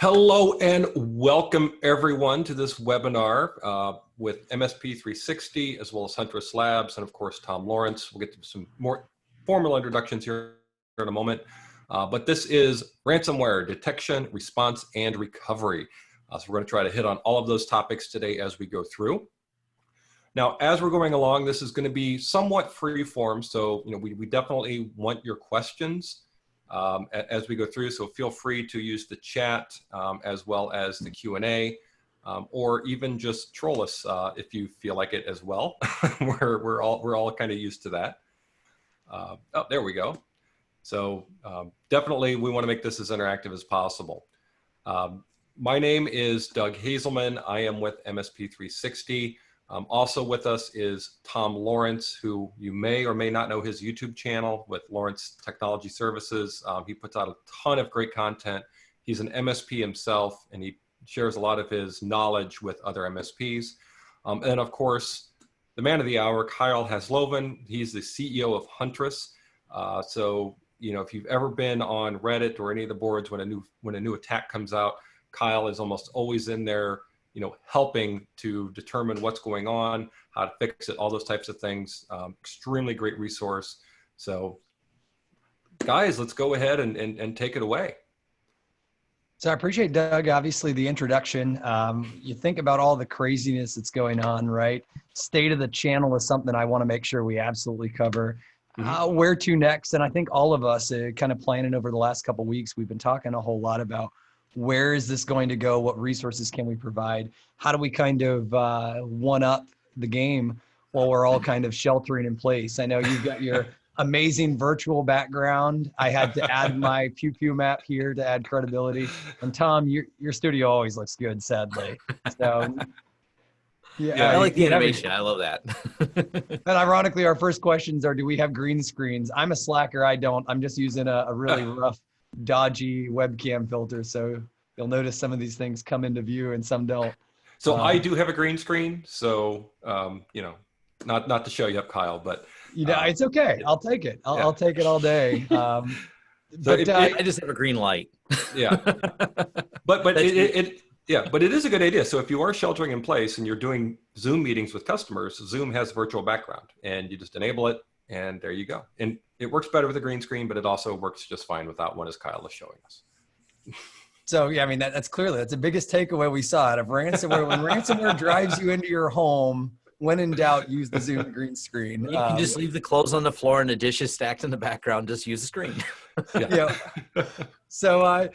Hello and welcome everyone to this webinar with MSP 360 as well as Huntress Labs and of course Tom Lawrence. We'll get to some more formal introductions here in a moment, but this is ransomware detection, response, and recovery. So we're going to try to hit on all of those topics today as we go through. Now, as we're going along, this is going to be somewhat free form, so we definitely want your questions as we go through, so feel free to use the chat as well as the Q&A, or even just troll us if you feel like it as well. we're all kind of used to that. Oh, there we go. So definitely we want to make this as interactive as possible. My name is Doug Hazelman. I am with MSP 360. Also with us is Tom Lawrence, who you may or may not know his YouTube channel with Lawrence Technology Services. He puts out a ton of great content. He's an MSP himself, and he shares a lot of his knowledge with other MSPs. And of course, the man of the hour, Kyle Hasloven. He's the CEO of Huntress. So, if you've ever been on Reddit or any of the boards when a new attack comes out, Kyle is almost always in there, helping to determine what's going on, how to fix it, all those types of things. Extremely great resource. So guys, let's go ahead and take it away. So I appreciate, Doug, obviously the introduction. You think about all the craziness that's going on, right? State of the channel is something I want to make sure we absolutely cover. Where to next? And I think all of us kind of planning over the last couple of weeks, we've been talking a whole lot about where is this going to go? What resources can we provide? How do we kind of one up the game while we're all kind of sheltering in place? I know you've got your amazing virtual background. I had to add my pew pew map here to add credibility. And Tom, your studio always looks good, sadly. So yeah, I like the animation. I love that. And ironically, our first questions are, do we have green screens? I'm a slacker. I don't. I'm just using a really rough, dodgy webcam filter, so you'll notice some of these things come into view and some don't. So I do have a green screen, so not to show you up, Kyle, but it's okay. I'll take it. I'll take it all day. But I just have a green light. Yeah, but it is a good idea. So if you are sheltering in place and you're doing Zoom meetings with customers, Zoom has virtual background, and you just enable it, and there you go. And it works better with a green screen, but it also works just fine without one, as Kyle is showing us. So, yeah, I mean, that's the biggest takeaway we saw out of ransomware. When ransomware drives you into your home, when in doubt, use the Zoom green screen. You can just leave the clothes on the floor and the dishes stacked in the background. Just use the screen. Yeah. So,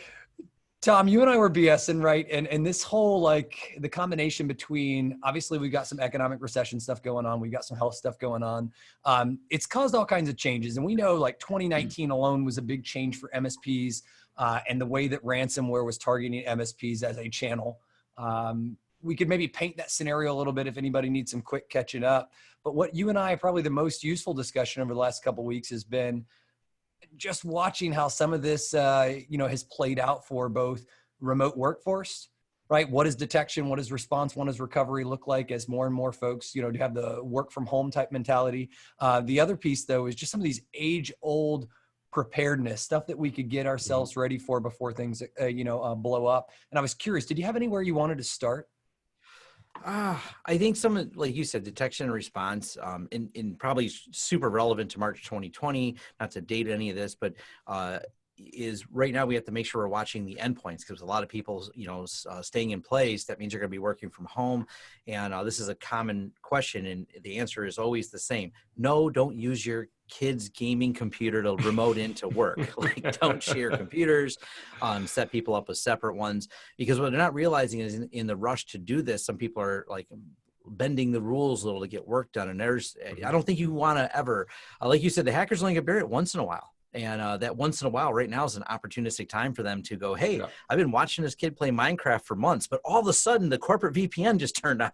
Tom, you and I were BSing, right? And this whole, the combination between, obviously we've got some economic recession stuff going on. We've got some health stuff going on. It's caused all kinds of changes. And we know 2019 alone was a big change for MSPs and the way that ransomware was targeting MSPs as a channel. We could maybe paint that scenario a little bit if anybody needs some quick catching up. But what you and I, probably the most useful discussion over the last couple of weeks has been just watching how some of this, has played out for both remote workforce, right? What is detection? What is response? What does recovery look like as more and more folks, have the work from home type mentality? The other piece, though, is just some of these age-old preparedness stuff that we could get ourselves ready for before things, blow up. And I was curious, did you have anywhere you wanted to start? I think some, like you said, detection and response, in probably super relevant to March 2020, not to date any of this, but is right now we have to make sure we're watching the endpoints, because a lot of people, staying in place, that means you're going to be working from home. And this is a common question, and the answer is always the same. No, don't use your kid's gaming computer to remote into work. Don't share computers, set people up with separate ones, because what they're not realizing is in the rush to do this, some people are bending the rules a little to get work done. And I don't think you want to ever, like you said, the hackers only get buried once in a while. And that once in a while right now is an opportunistic time for them to go, hey, yeah, I've been watching this kid play Minecraft for months, but all of a sudden the corporate VPN just turned on.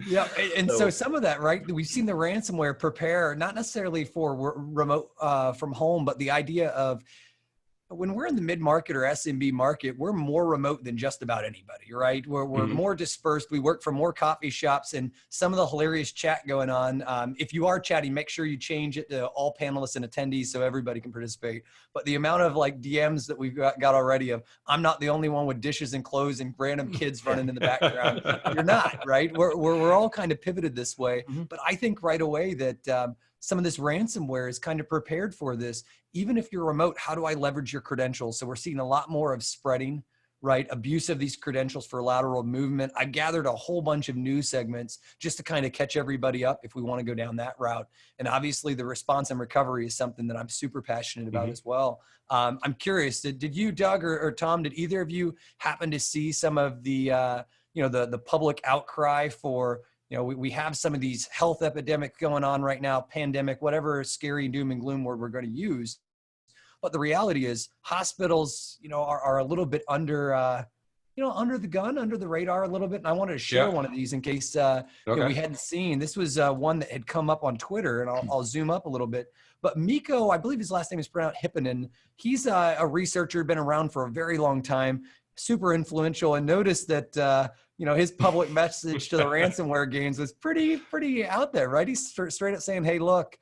Yeah. And so some of that, right, we've seen the ransomware prepare, not necessarily for remote from home, but the idea of when we're in the mid-market or SMB market, we're more remote than just about anybody, right? We're more dispersed. We work from more coffee shops, and some of the hilarious chat going on. If you are chatting, make sure you change it to all panelists and attendees so everybody can participate. But the amount of like DMs that we've got already of, I'm not the only one with dishes and clothes and random kids running in the background. You're not, right? We're all kind of pivoted this way. But I think right away that some of this ransomware is kind of prepared for this. Even if you're remote, how do I leverage your credentials? So we're seeing a lot more of spreading, right? Abuse of these credentials for lateral movement. I gathered a whole bunch of news segments just to kind of catch everybody up if we want to go down that route. And obviously the response and recovery is something that I'm super passionate about as well. I'm curious, did you, Doug or Tom, did either of you happen to see some of the, the public outcry for, we have some of these health epidemic going on right now, pandemic, whatever scary doom and gloom word we're going to use. But the reality is hospitals, are a little bit under, under the gun, under the radar a little bit. And I wanted to share one of these in case we hadn't seen. This was one that had come up on Twitter, and I'll zoom up a little bit. But Miko, I believe his last name is pronounced Hipponen. He's a researcher, been around for a very long time, super influential, and noticed that his public message to the ransomware games was pretty out there, right? He's straight up saying, hey, look,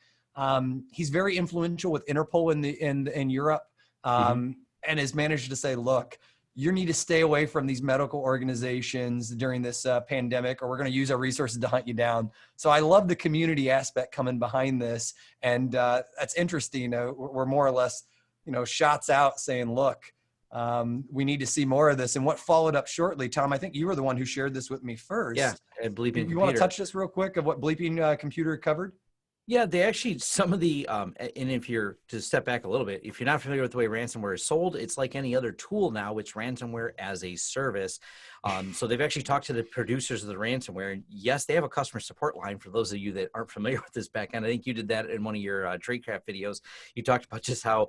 he's very influential with Interpol in Europe, and has managed to say, look, you need to stay away from these medical organizations during this pandemic, or we're going to use our resources to hunt you down. So I love the community aspect coming behind this. And that's interesting. We're more or less, shots out saying, look, we need to see more of this. And what followed up shortly, Tom, I think you were the one who shared this with me first. Yeah, and Bleeping Computer. You want to touch this real quick of what Bleeping Computer covered? Yeah, they actually, some of the, and if you're, to step back a little bit, if you're not familiar with the way ransomware is sold, it's like any other tool now, it's ransomware as a service. So they've actually talked to the producers of the ransomware, and yes, they have a customer support line for those of you that aren't familiar with this backend. I think you did that in one of your TradeCraft videos. You talked about just how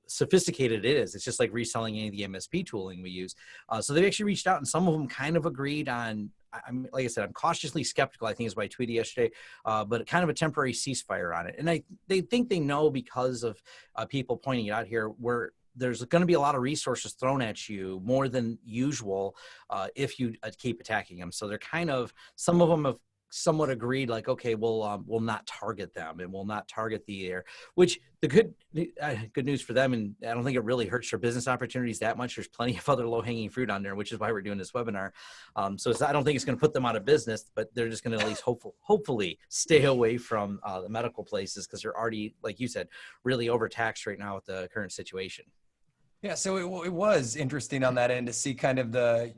sophisticated it is. It's just like reselling any of the MSP tooling we use. So they've actually reached out, and some of them kind of agreed on, like I said, I'm cautiously skeptical, I think is what I tweeted yesterday, but kind of a temporary ceasefire on it. And they think they know because of people pointing it out here, where there's going to be a lot of resources thrown at you more than usual if you keep attacking them. So they're kind of, some of them have somewhat agreed, like, okay, we'll not target them, and we'll not target the air, which the good news for them, and I don't think it really hurts their business opportunities that much. There's plenty of other low-hanging fruit on there, which is why we're doing this webinar. So I don't think it's going to put them out of business, but they're just going to at least hopefully stay away from the medical places, because they're already, like you said, really overtaxed right now with the current situation. Yeah, so it was interesting on that end to see kind of the,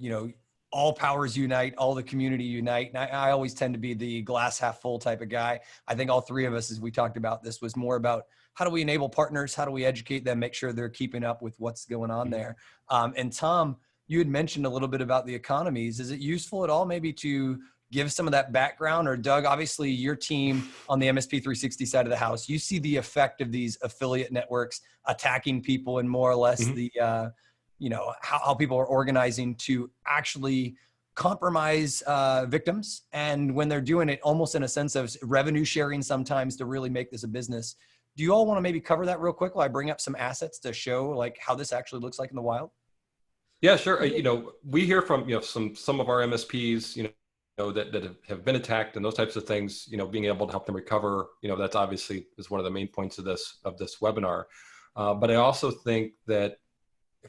all powers unite, all the community unite. And I always tend to be the glass half full type of guy. I think all three of us, as we talked about this, was more about how do we enable partners? How do we educate them, make sure they're keeping up with what's going on there? And Tom, you had mentioned a little bit about the economies. Is it useful at all maybe to give some of that background? Or Doug, obviously your team on the MSP 360 side of the house, you see the effect of these affiliate networks attacking people and more or less the, how people are organizing to actually compromise victims. And when they're doing it almost in a sense of revenue sharing sometimes to really make this a business. Do you all want to maybe cover that real quick while I bring up some assets to show like how this actually looks like in the wild? Yeah, sure. We hear from, some of our MSPs, that have been attacked and those types of things, being able to help them recover, that's obviously is one of the main points of this webinar. But I also think that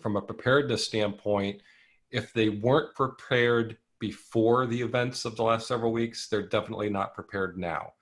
from a preparedness standpoint, if they weren't prepared before the events of the last several weeks, they're definitely not prepared now.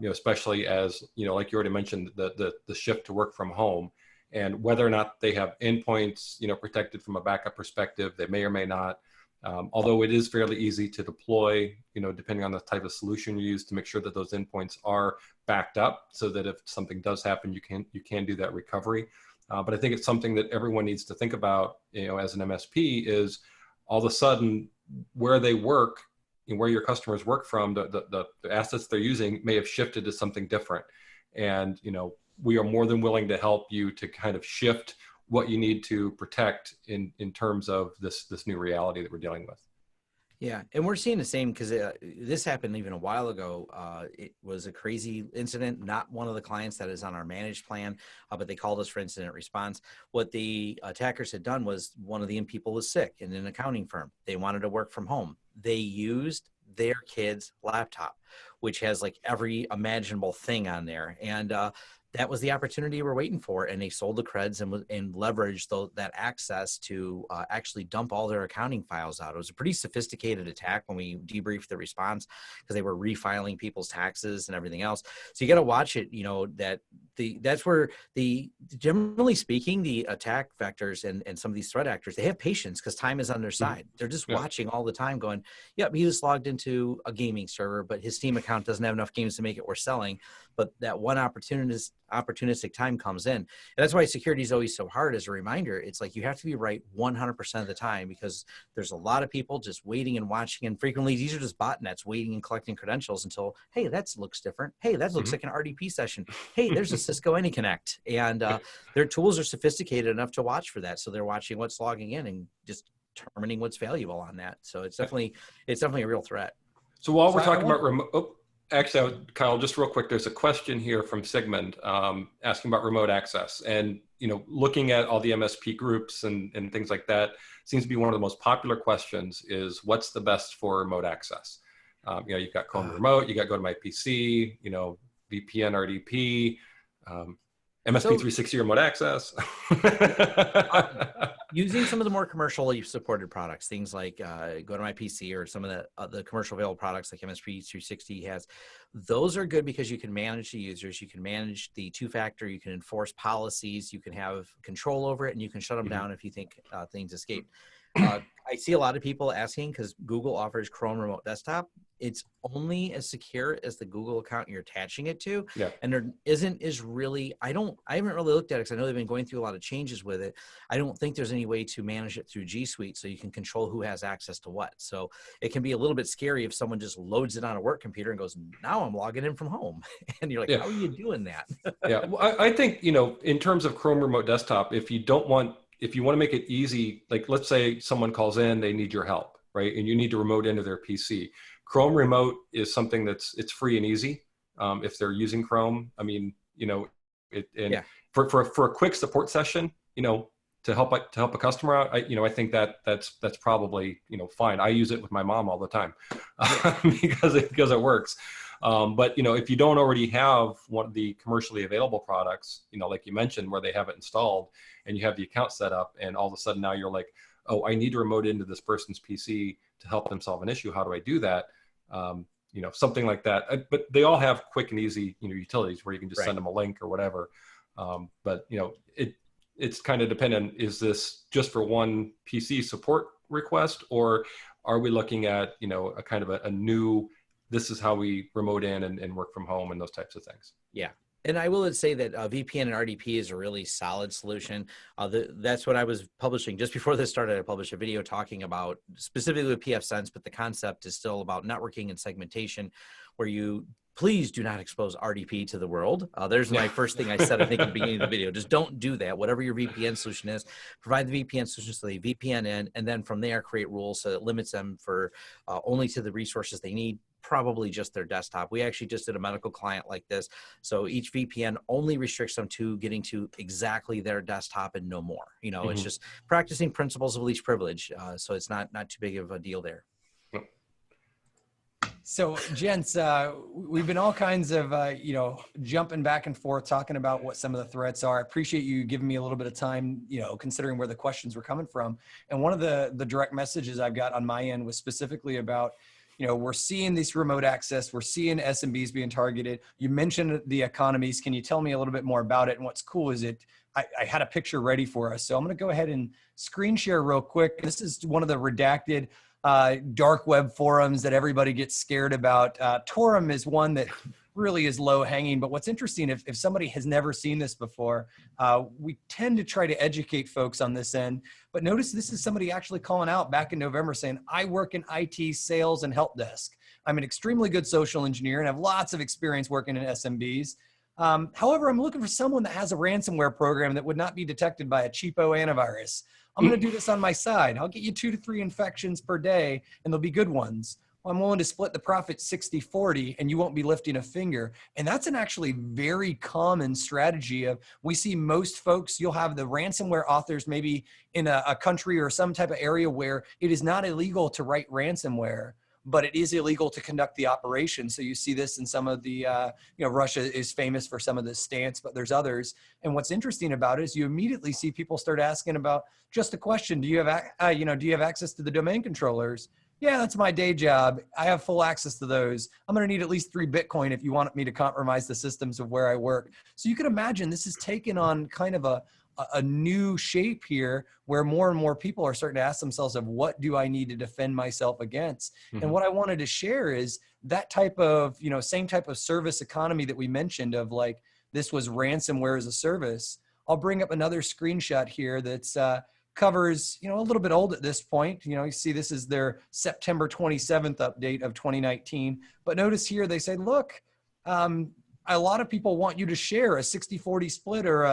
Especially as, like you already mentioned, the shift to work from home, and whether or not they have endpoints, protected from a backup perspective, they may or may not. Although it is fairly easy to deploy, depending on the type of solution you use, to make sure that those endpoints are backed up so that if something does happen, you can do that recovery. But I think it's something that everyone needs to think about, as an MSP, is all of a sudden where they work and where your customers work from, the assets they're using may have shifted to something different. And, we are more than willing to help you to kind of shift what you need to protect in terms of this new reality that we're dealing with. Yeah, and we're seeing the same because this happened even a while ago. It was a crazy incident, not one of the clients that is on our managed plan, but they called us for incident response. What the attackers had done was one of the people was sick in an accounting firm. They wanted to work from home. They used their kid's laptop, which has like every imaginable thing on there. And that was the opportunity we're waiting for. And they sold the creds and leveraged that access to actually dump all their accounting files out. It was a pretty sophisticated attack when we debriefed the response because they were refiling people's taxes and everything else. So you got to watch it, that's where generally speaking, the attack vectors and some of these threat actors, they have patience because time is on their side. They're just watching all the time going, yep, he just logged into a gaming server, but his Steam account doesn't have enough games to make it worth selling. But that one opportunistic time comes in. And that's why security is always so hard. As a reminder, it's like you have to be right 100% of the time because there's a lot of people just waiting and watching. And frequently these are just botnets waiting and collecting credentials until, hey, that looks different. Hey, that looks like an RDP session. Hey, there's a Cisco AnyConnect. And their tools are sophisticated enough to watch for that. So they're watching what's logging in and just determining what's valuable on that. So it's definitely a real threat. So while we're talking about remote, actually, Kyle, just real quick, there's a question here from Sigmund asking about remote access. And, looking at all the MSP groups and things like that, seems to be one of the most popular questions is what's the best for remote access? You've got Chrome Remote, you got Go to My PC, VPN, RDP, MSP 360 remote access. Using some of the more commercially supported products, things like Go to My PC or some of the commercial available products like MSP 360 has, those are good because you can manage the users, you can manage the two-factor, you can enforce policies, you can have control over it, and you can shut them down if you think things escape. I see a lot of people asking because Google offers Chrome Remote Desktop. It's only as secure as the Google account you're attaching it to. Yeah. And there is really, I haven't really looked at it because I know they've been going through a lot of changes with it. I don't think there's any way to manage it through G Suite so you can control who has access to what. So it can be a little bit scary if someone just loads it on a work computer and goes, now I'm logging in from home. And you're like, how are you doing that? Yeah. Well, I think, in terms of Chrome Remote Desktop, if you want to make it easy, like let's say someone calls in, they need your help, right? And you need to remote into their PC. Chrome Remote is something it's free and easy if they're using Chrome. I mean, for a quick support session, to help a customer out, I think that's probably fine. I use it with my mom all the time because it works. But if you don't already have one of the commercially available products, like you mentioned, where they have it installed and you have the account set up, and all of a sudden now you're like, oh, I need to remote into this person's PC to help them solve an issue. How do I do that? Something like that. But they all have quick and easy, utilities where you can just send them a link or whatever. But it's kind of dependent. Is this just for one PC support request, or are we looking at a kind of a new? This is how we remote in and work from home and those types of things. Yeah. And I will say that VPN and RDP is a really solid solution. That's what I was publishing just before this started. I published a video talking about specifically with pfSense, but the concept is still about networking and segmentation, where you please do not expose RDP to the world. There's my first thing I said, I think, at the beginning of the video. Just don't do that. Whatever your VPN solution is, provide the VPN solution so they VPN in, and then from there create rules so it limits them for only to the resources they need, probably just their desktop. We actually just did a medical client like this. So each VPN only restricts them to getting to exactly their desktop and no more. It's just practicing principles of least privilege. So it's not too big of a deal there. So gents, we've been all kinds of, jumping back and forth, talking about what some of the threats are. I appreciate you giving me a little bit of time, considering where the questions were coming from. And one of the direct messages I've got on my end was specifically about, we're seeing this remote access. We're seeing SMBs being targeted. You mentioned the economies. Can you tell me a little bit more about it? And what's cool is I had a picture ready for us. So I'm going to go ahead and screen share real quick. This is one of the redacted dark web forums that everybody gets scared about. Torum is one that really is low hanging, but what's interesting, if somebody has never seen this before, we tend to try to educate folks on this end, but notice this is somebody actually calling out back in November saying, I work in IT sales and help desk. I'm an extremely good social engineer and have lots of experience working in SMBs. However, I'm looking for someone that has a ransomware program that would not be detected by a cheapo antivirus. I'm going to do this on my side. I'll get you 2 to 3 infections per day, and they'll be good ones. Well, I'm willing to split the profit 60-40, and you won't be lifting a finger. And that's an actually very common strategy of, we see most folks, you'll have the ransomware authors maybe in a country or some type of area where it is not illegal to write ransomware, but it is illegal to conduct the operation. So you see this in some of the, Russia is famous for some of this stance, but there's others. And what's interesting about it is you immediately see people start asking about just a question. Do you have access to the domain controllers? Yeah, that's my day job. I have full access to those. I'm going to need at least 3 Bitcoin if you want me to compromise the systems of where I work. So you can imagine this is taken on kind of a new shape here, where more and more people are starting to ask themselves of, what do I need to defend myself against? Mm-hmm. And what I wanted to share is that type of, same type of service economy that we mentioned of, like, this was ransomware as a service. I'll bring up another screenshot here that's covers, a little bit old at this point. You see this is their September 27th update of 2019. But notice here they say, look, a lot of people want you to share a 60-40 split, or,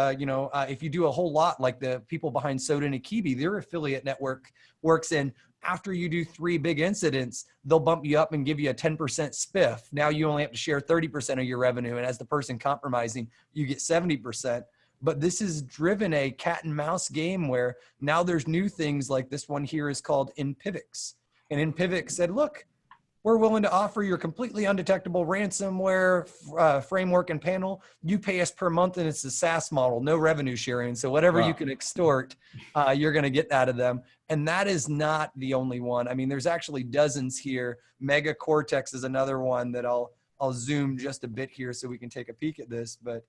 if you do a whole lot, like the people behind Soda Nikibi, their affiliate network works in. After you do 3 big incidents, they'll bump you up and give you a 10% spiff. Now you only have to share 30% of your revenue. And as the person compromising, you get 70%. But this has driven a cat and mouse game where now there's new things, like this one here is called InPivx. And InPivx said, look, we're willing to offer your completely undetectable ransomware framework and panel. You pay us per month, and it's a SaaS model, no revenue sharing. So whatever you can extort, you're going to get out of them. And that is not the only one. I mean, there's actually dozens here. Mega Cortex is another one that I'll zoom just a bit here so we can take a peek at this. But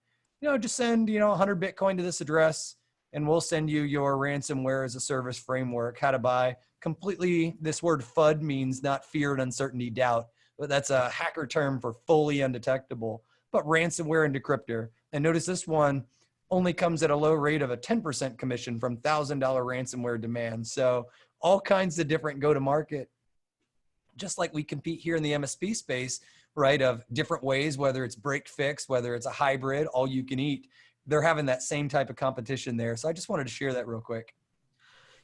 just send, 100 Bitcoin to this address, and we'll send you your ransomware as a service framework, how to buy. Completely, this word FUD means not fear and uncertainty, doubt, but that's a hacker term for fully undetectable. But ransomware and decryptor. And notice this one only comes at a low rate of a 10% commission from $1,000 ransomware demand. So all kinds of different go-to-market, just like we compete here in the MSP space, right, of different ways, whether it's break fix, whether it's a hybrid, all you can eat, they're having that same type of competition there. So I just wanted to share that real quick.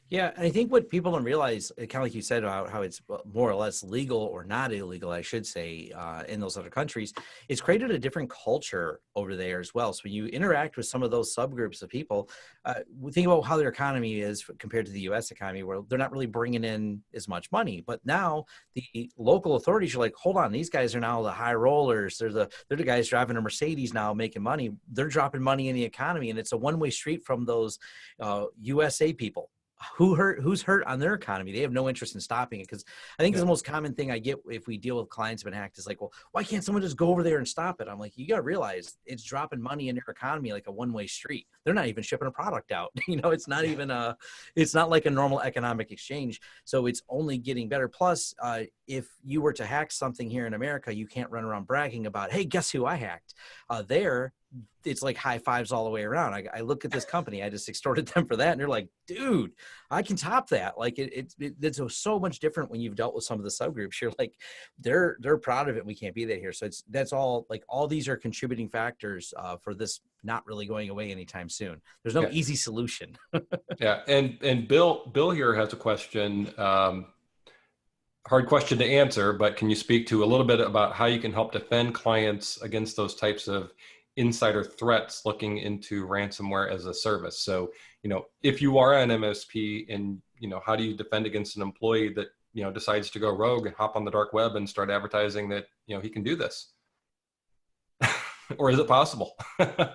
Yeah, and I think what people don't realize, kind of like you said, about how it's more or less legal or not illegal, I should say, in those other countries, it's created a different culture over there as well. So when you interact with some of those subgroups of people, think about how their economy is compared to the U.S. economy, where they're not really bringing in as much money. But now the local authorities are like, hold on, these guys are now the high rollers. They're the guys driving a Mercedes now, making money. They're dropping money in the economy, and it's a one-way street from those USA people. Who's hurt on their economy. They have no interest in stopping it, because I think the most common thing I get if we deal with clients who've been hacked is like, well, why can't someone just go over there and stop it? I'm like, you got to realize it's dropping money in their economy like a one-way street. They're not even shipping a product out. It's not even it's not like a normal economic exchange. So it's only getting better. Plus, if you were to hack something here in America, you can't run around bragging about, hey, guess who I hacked? It's like high fives all the way around. I look at this company, I just extorted them for that. And they're like, dude, I can top that. Like it's so much different when you've dealt with some of the subgroups. You're like, they're proud of it. We can't be there here. So that's all, like, all these are contributing factors for this not really going away anytime soon. There's no easy solution. Yeah. And Bill here has a question, hard question to answer, but can you speak to a little bit about how you can help defend clients against those types of insider threats looking into ransomware as a service? So, if you are an MSP, and, how do you defend against an employee that, decides to go rogue and hop on the dark web and start advertising that, he can do this? Or is it possible?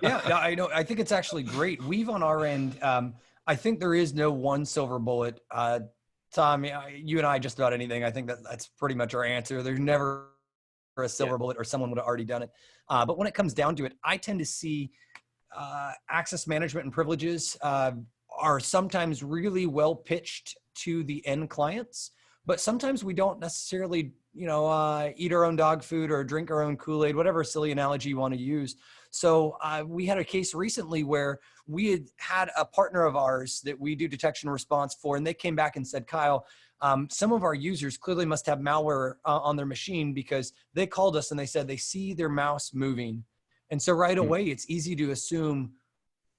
Yeah, I know. I think it's actually great. We've on our end, I think there is no one silver bullet. Tom, you and I, just about anything, I think that's pretty much our answer. There's never a silver bullet, or someone would have already done it. But when it comes down to it, I tend to see access management and privileges are sometimes really well pitched to the end clients, but sometimes we don't necessarily, eat our own dog food or drink our own Kool-Aid, whatever silly analogy you want to use. So we had a case recently where we had a partner of ours that we do detection and response for, and they came back and said, Kyle, some of our users clearly must have malware on their machine, because they called us and they said they see their mouse moving And so right away, it's easy to assume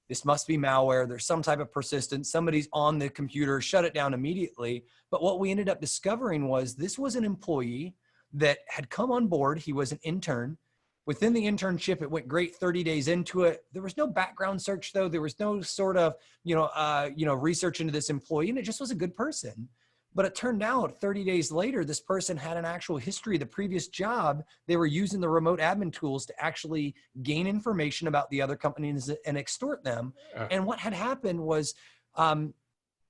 this must be malware. There's some type of persistence. Somebody's on the computer, shut it down immediately. But what we ended up discovering was this was an employee that had come on board. He was an intern. Within the internship, it went great 30 days into it. There was no background search, though. There was no sort of, research into this employee, and it just was a good person. But it turned out 30 days later, this person had an actual history. The previous job, they were using the remote admin tools to actually gain information about the other companies and extort them. And what had happened was,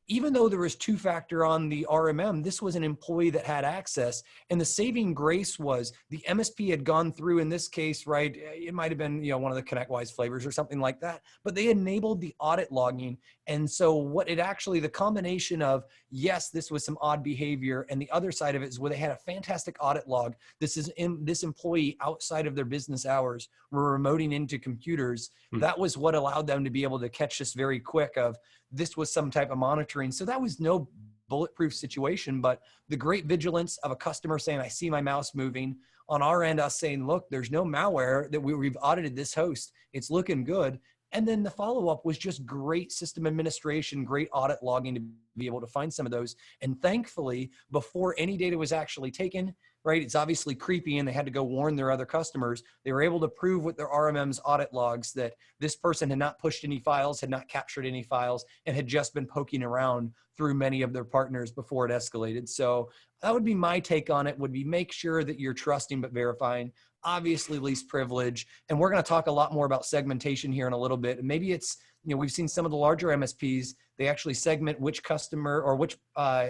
even though there was two-factor on the RMM, this was an employee that had access. And the saving grace was the MSP had gone through, in this case, right, it might have been one of the ConnectWise flavors or something like that, but they enabled the audit logging. And so what it actually, the combination of, yes, this was some odd behavior, and the other side of it is where they had a fantastic audit log. This employee outside of their business hours were remoting into computers. That was what allowed them to be able to catch this very quick of, this was some type of monitoring. So that was no bulletproof situation, but the great vigilance of a customer saying, I see my mouse moving. On our end, us saying, look, there's no malware, that we've audited this host. It's looking good. And then the follow-up was just great system administration, great audit logging to be able to find some of those. And thankfully, before any data was actually taken, right, it's obviously creepy and they had to go warn their other customers. They were able to prove with their RMM's audit logs that this person had not pushed any files, had not captured any files, and had just been poking around through many of their partners before it escalated. So that would be my take on it, would be make sure that you're trusting but verifying. Obviously least privilege. And we're going to talk a lot more about segmentation here in a little bit. And maybe it's, we've seen some of the larger MSPs, they actually segment which customer or which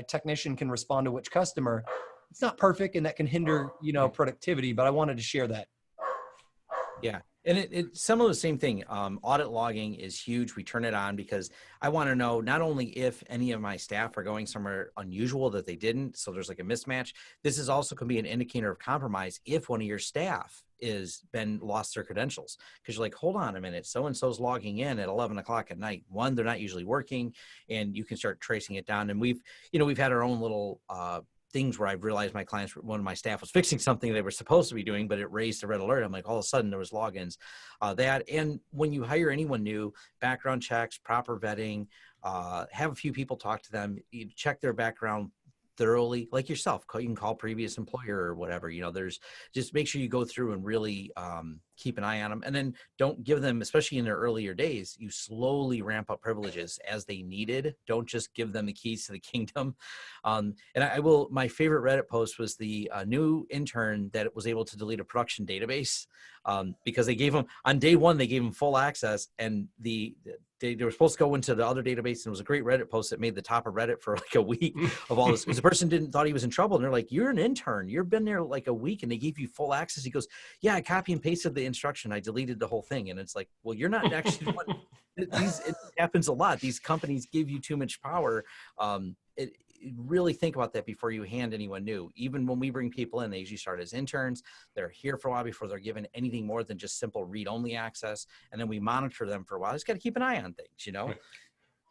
technician can respond to which customer. It's not perfect and that can hinder, productivity, but I wanted to share that. Yeah. And it's some of the same thing. Audit logging is huge. We turn it on because I want to know not only if any of my staff are going somewhere unusual that they didn't, so there's like a mismatch. This is also can be an indicator of compromise if one of your staff is lost their credentials, because you're like, hold on a minute, so-and-so's logging in at 11 o'clock at night. One, they're not usually working, and you can start tracing it down. And we've had our own little things where I've realized one of my staff was fixing something they were supposed to be doing, but it raised a red alert. I'm like, all of a sudden there was logins. And when you hire anyone new, background checks, proper vetting, have a few people talk to them, you check their background thoroughly, like yourself. You can call previous employer or whatever, there's just make sure you go through and really keep an eye on them. And then don't give them, especially in their earlier days, you slowly ramp up privileges as they needed. Don't just give them the keys to the kingdom. And my favorite Reddit post was the new intern that was able to delete a production database because they gave him, on day one, they gave him full access, and they were supposed to go into the other database, and it was a great Reddit post that made the top of Reddit for like a week of all this. Because the person thought he was in trouble, and they're like, you're an intern. You've been there like a week, and they gave you full access. He goes, yeah, I copy and pasted the instruction. I deleted the whole thing. And it's like, well, you're not actually the one. It happens a lot. These companies give you too much power. Really think about that before you hand anyone new. Even when we bring people in, they usually start as interns. They're here for a while before they're given anything more than just simple read-only access. And then we monitor them for a while. Just got to keep an eye on things, Right.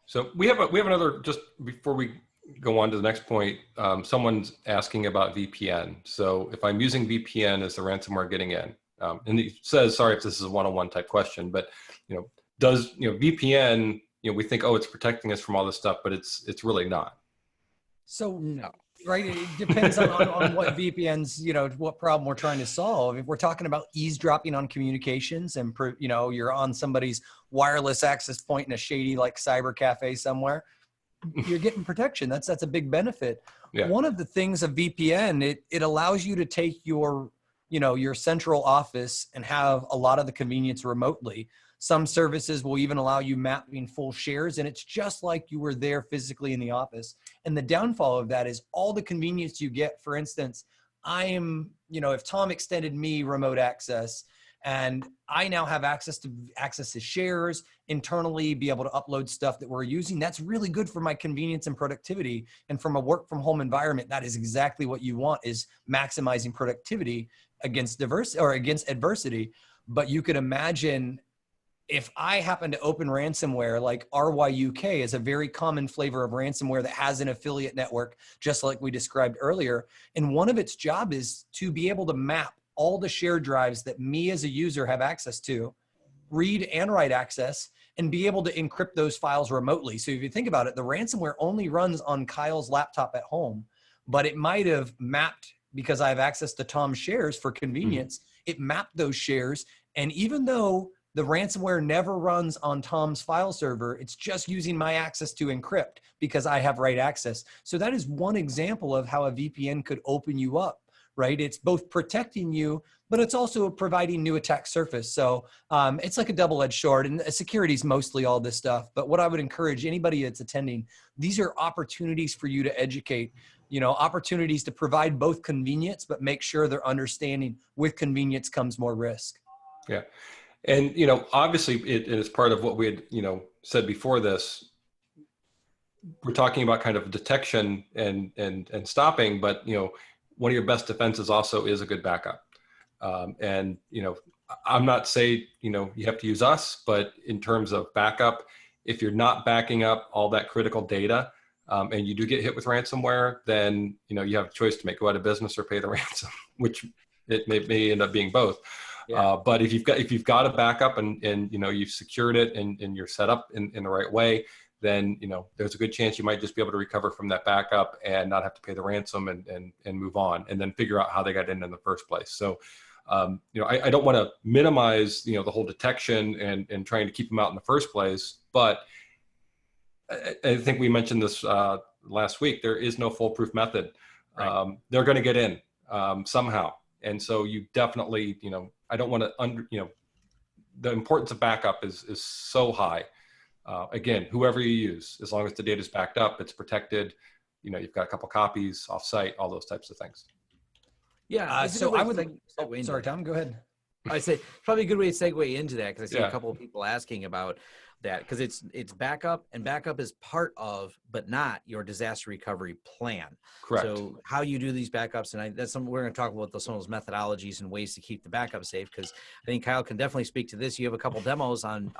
So we have another, just before we go on to the next point, someone's asking about VPN. So if I'm using VPN, is the ransomware getting in? And he says, sorry if this is a one-on-one type question, but does VPN, we think, oh, it's protecting us from all this stuff, but it's really not. So no, right? It depends on what VPNs, what problem we're trying to solve. If we're talking about eavesdropping on communications and, you're on somebody's wireless access point in a shady like cyber cafe somewhere, you're getting protection. That's a big benefit. Yeah. One of the things of VPN, it allows you to take your central office and have a lot of the convenience remotely. Some services will even allow you mapping full shares, and it's just like you were there physically in the office. And the downfall of that is all the convenience you get. For instance, if Tom extended me remote access and I now have access to shares internally, be able to upload stuff that we're using, that's really good for my convenience and productivity. And from a work from home environment, that is exactly what you want, is maximizing productivity against adversity. But you could imagine, if I happen to open ransomware, like RYUK is a very common flavor of ransomware that has an affiliate network, just like we described earlier. And one of its job is to be able to map all the shared drives that me as a user have access to, read and write access, and be able to encrypt those files remotely. So if you think about it, the ransomware only runs on Kyle's laptop at home, but it might have mapped, because I have access to Tom's shares for convenience, it mapped those shares. And even though the ransomware never runs on Tom's file server, it's just using my access to encrypt because I have write access. So that is one example of how a VPN could open you up, right? It's both protecting you, but it's also providing new attack surface. So it's like a double-edged sword, and security is mostly all this stuff. But what I would encourage anybody that's attending, these are opportunities for you to educate, opportunities to provide both convenience, but make sure they're understanding with convenience comes more risk. Yeah. And, obviously it is part of what we had, said before this. We're talking about kind of detection and stopping, but, one of your best defenses also is a good backup. And, I'm not saying, you have to use us, but in terms of backup, if you're not backing up all that critical data, and you do get hit with ransomware, then, you have a choice to make, go out of business or pay the ransom, which it may end up being both. Yeah. But if you've got a backup and you've secured it and you're set up in the right way, then there's a good chance you might just be able to recover from that backup and not have to pay the ransom and move on, and then figure out how they got in the first place. So I don't want to minimize the whole detection and trying to keep them out in the first place, but I think we mentioned this last week. There is no foolproof method. Right. They're going to get in somehow, and so you definitely I don't want to the importance of backup is so high. Again, whoever you use, as long as the data is backed up, it's protected. You've got a couple copies off-site, all those types of things. Yeah. So I would. Sorry, Tom. Go ahead. I say probably a good way to segue into that, because I see a couple of people asking about that, because it's backup, and backup is part of, but not your disaster recovery plan. Correct. So how you do these backups, and that's something we're going to talk about, some of those methodologies and ways to keep the backup safe, because I think Kyle can definitely speak to this. You have a couple demos on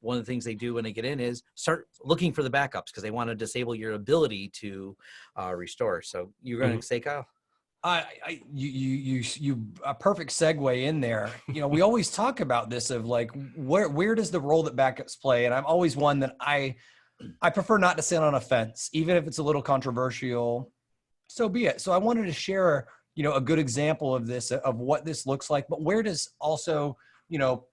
one of the things they do when they get in is start looking for the backups, because they want to disable your ability to restore. So you're going to say, Kyle? You a perfect segue in there. We always talk about this of like, where does the role that backups play? And I'm always one that I prefer not to sit on a fence, even if it's a little controversial, so be it. So I wanted to share, a good example of this, of what this looks like, but where does also,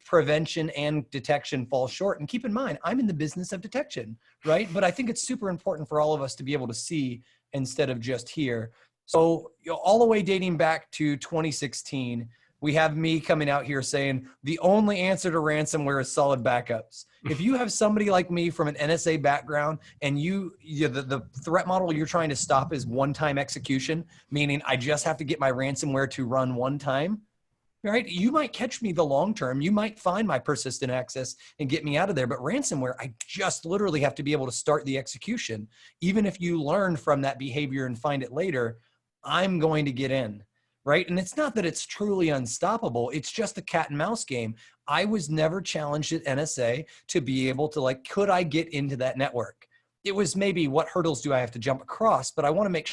prevention and detection fall short? And keep in mind, I'm in the business of detection, right? But I think it's super important for all of us to be able to see instead of just hear. So all the way dating back to 2016, we have me coming out here saying the only answer to ransomware is solid backups. If you have somebody like me from an NSA background and the threat model you're trying to stop is one-time execution, meaning I just have to get my ransomware to run one time, right? You might catch me the long term. You might find my persistent access and get me out of there. But ransomware, I just literally have to be able to start the execution. Even if you learn from that behavior and find it later, I'm going to get in, right? And it's not that it's truly unstoppable. It's just a cat and mouse game. I was never challenged at NSA to be able to could I get into that network? It was maybe what hurdles do I have to jump across, but I want to make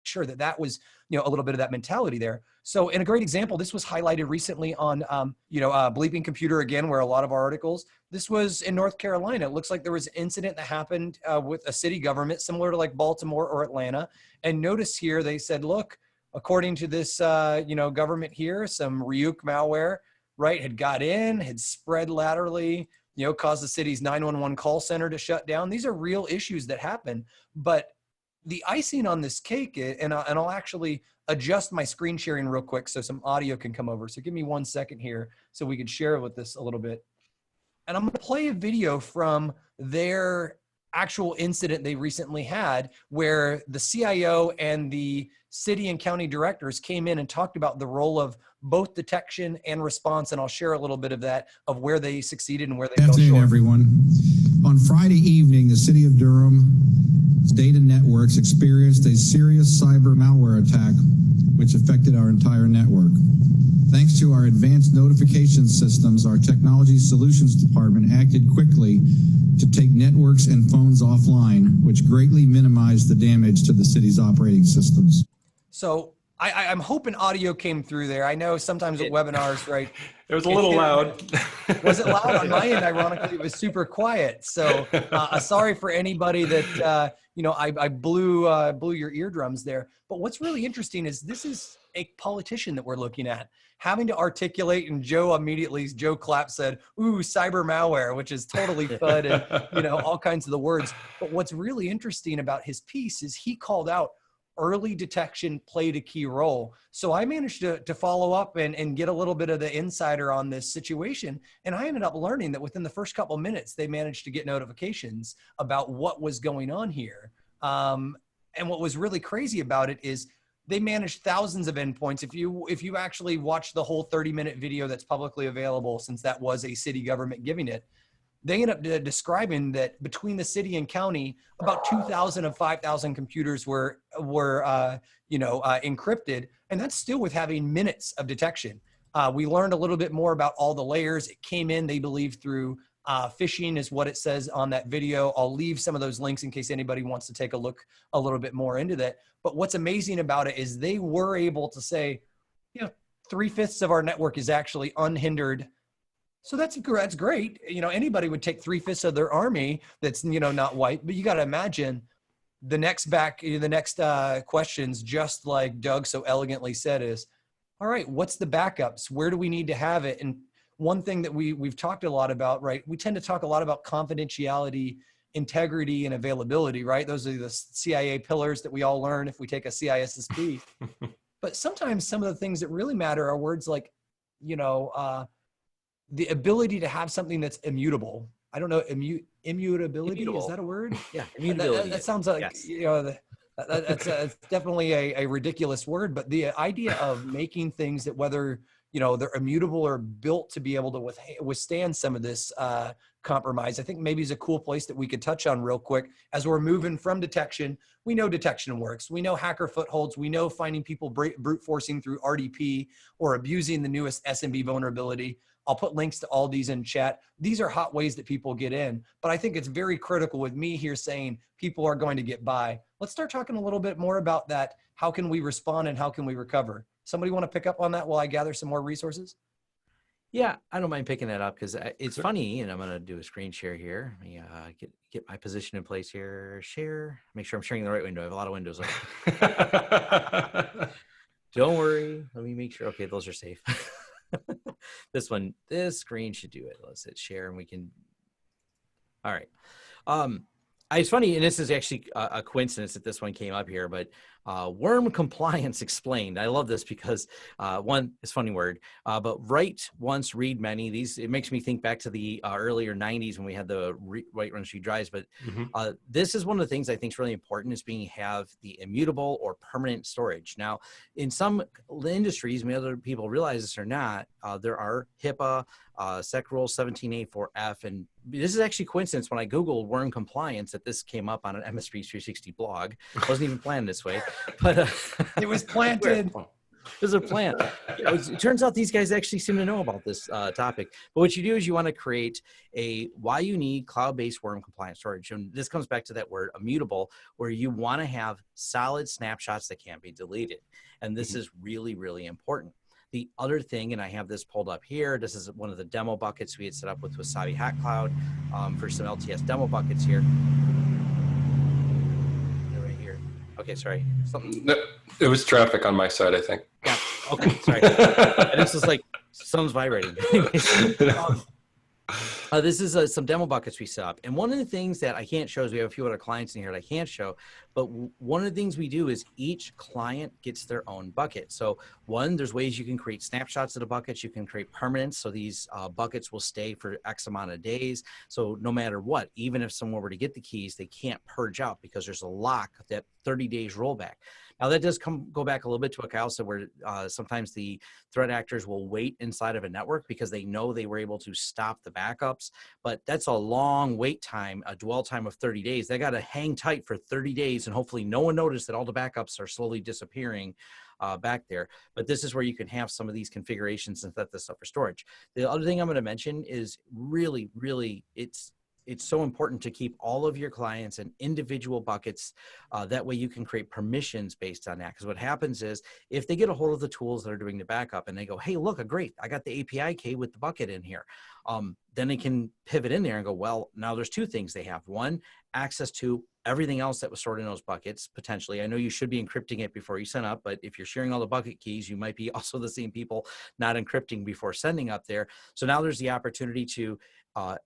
sure that was, a little bit of that mentality there. So in a great example, this was highlighted recently on, Bleeping Computer again, where a lot of our articles, this was in North Carolina. It looks like there was an incident that happened with a city government similar to like Baltimore or Atlanta. And notice here, they said, look, according to this, government here, some Ryuk malware, right, had got in, had spread laterally, caused the city's 911 call center to shut down. These are real issues that happen. But the icing on this cake, and I'll actually adjust my screen sharing real quick so some audio can come over. So give me 1 second here so we can share with this a little bit. And I'm going to play a video from their actual incident they recently had where the CIO and the city and county directors came in and talked about the role of both detection and response. And I'll share a little bit of that, of where they succeeded and where they fell short. Good afternoon, everyone. On Friday evening, the city of Durham's data networks experienced a serious cyber malware attack, which affected our entire network. Thanks to our advanced notification systems, our technology solutions department acted quickly to take networks and phones offline, which greatly minimized the damage to the city's operating systems. So I'm hoping audio came through there. I know sometimes with webinars, right? It was a little loud. Was it loud on my end? Ironically, it was super quiet. So sorry for anybody that, I blew your eardrums there. But what's really interesting is this is a politician that we're looking at having to articulate, and Joe Clapp said, ooh, cyber malware, which is totally FUD and, all kinds of the words. But what's really interesting about his piece is he called out early detection played a key role. So I managed to follow up and get a little bit of the insider on this situation. And I ended up learning that within the first couple of minutes, they managed to get notifications about what was going on here. And what was really crazy about it is they managed thousands of endpoints. If you actually watch the whole 30-minute video that's publicly available, since that was a city government giving it, they end up describing that between the city and county, about 2,000 of 5,000 computers were encrypted, and that's still with having minutes of detection. We learned a little bit more about all the layers. It came in, they believe, through phishing is what it says on that video. I'll leave some of those links in case anybody wants to take a look a little bit more into that. But what's amazing about it is they were able to say, 3/5 of our network is actually unhindered. So that's great. Anybody would take 3/5 of their army that's, not white, but you got to imagine the next questions, just like Doug so elegantly said, is, all right, what's the backups? Where do we need to have it? And one thing that we've talked a lot about, right? We tend to talk a lot about confidentiality, integrity, and availability, right? Those are the CIA pillars that we all learn if we take a CISSP. But sometimes some of the things that really matter are words like, the ability to have something that's immutable. I don't know, immutability, Immutable. Is that a word? Yeah, immutability. That sounds like, yes. That's definitely a ridiculous word, but the idea of making things that whether, they're immutable or built to be able to withstand some of this compromise, I think maybe is a cool place that we could touch on real quick as we're moving from detection. We know detection works. We know hacker footholds. We know finding people brute forcing through RDP or abusing the newest SMB vulnerability. I'll put links to all these in chat. These are hot ways that people get in, but I think it's very critical with me here saying people are going to get by. Let's start talking a little bit more about that. How can we respond and how can we recover? Somebody want to pick up on that while I gather some more resources? Yeah, I don't mind picking that up because it's funny, and I'm going to do a screen share here. Let me get my position in place here. Share. Make sure I'm sharing the right window. I have a lot of windows open. Don't worry. Let me make sure. Okay, those are safe. This screen should do it. Let's hit share and we can. All right. It's funny, and this is actually a coincidence that this one came up here, but worm compliance explained. I love this because one, it's a funny word, but write once, read many. It makes me think back to the earlier 90s when we had the write, run, read drives. But this is one of the things I think is really important is have the immutable or permanent storage. Now, in some industries, maybe other people realize this or not, there are HIPAA, Sec Rule 17A4F, and this is actually coincidence when I Googled worm compliance that this came up on an MSP 360 blog. It wasn't even planned this way, but it was planted. There's a plan. It turns out these guys actually seem to know about this topic. But what you do is you want to create why you need cloud-based worm compliant storage. And this comes back to that word immutable, where you want to have solid snapshots that can't be deleted. And this is really, really important. The other thing, and I have this pulled up here, this is one of the demo buckets we had set up with Wasabi Hot Cloud for some LTS demo buckets here. Right here. Okay, sorry. No, it was traffic on my side, I think. Yeah, okay, sorry. And this is like, someone's vibrating. This is some demo buckets we set up. And one of the things that I can't show is we have a few other clients in here that I can't show, but one of the things we do is each client gets their own bucket. So one, there's ways you can create snapshots of the buckets. You can create permanence. So these buckets will stay for X amount of days. So no matter what, even if someone were to get the keys, they can't purge out because there's a lock that 30 days rollback. Now that does go back a little bit to what Kyle said, where sometimes the threat actors will wait inside of a network because they know they were able to stop the backups, but that's a long wait time, a dwell time of 30 days. They got to hang tight for 30 days and hopefully no one noticed that all the backups are slowly disappearing back there. But this is where you can have some of these configurations and set this up for storage. The other thing I'm going to mention is really, really, it's it's so important to keep all of your clients in individual buckets. That way you can create permissions based on that. Because what happens is if they get a hold of the tools that are doing the backup and they go, hey, look, great, I got the API key with the bucket in here. Then they can pivot in there and go, well, now there's two things they have. One, access to everything else that was stored in those buckets, potentially. I know you should be encrypting it before you send up, but if you're sharing all the bucket keys, you might be also the same people not encrypting before sending up there. So now there's the opportunity to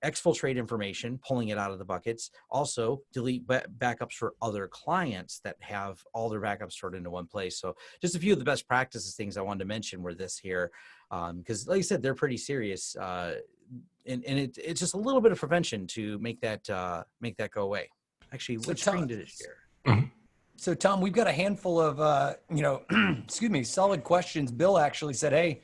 exfiltrate information, pulling it out of the buckets. Also delete backups for other clients that have all their backups stored into one place. So just a few of the best practices things I wanted to mention were this here, because like I said, they're pretty serious. And it's just a little bit of prevention to make that go away. Actually, which screen did it share? So Tom, we've got a handful of, excuse me, solid questions. Bill actually said, hey,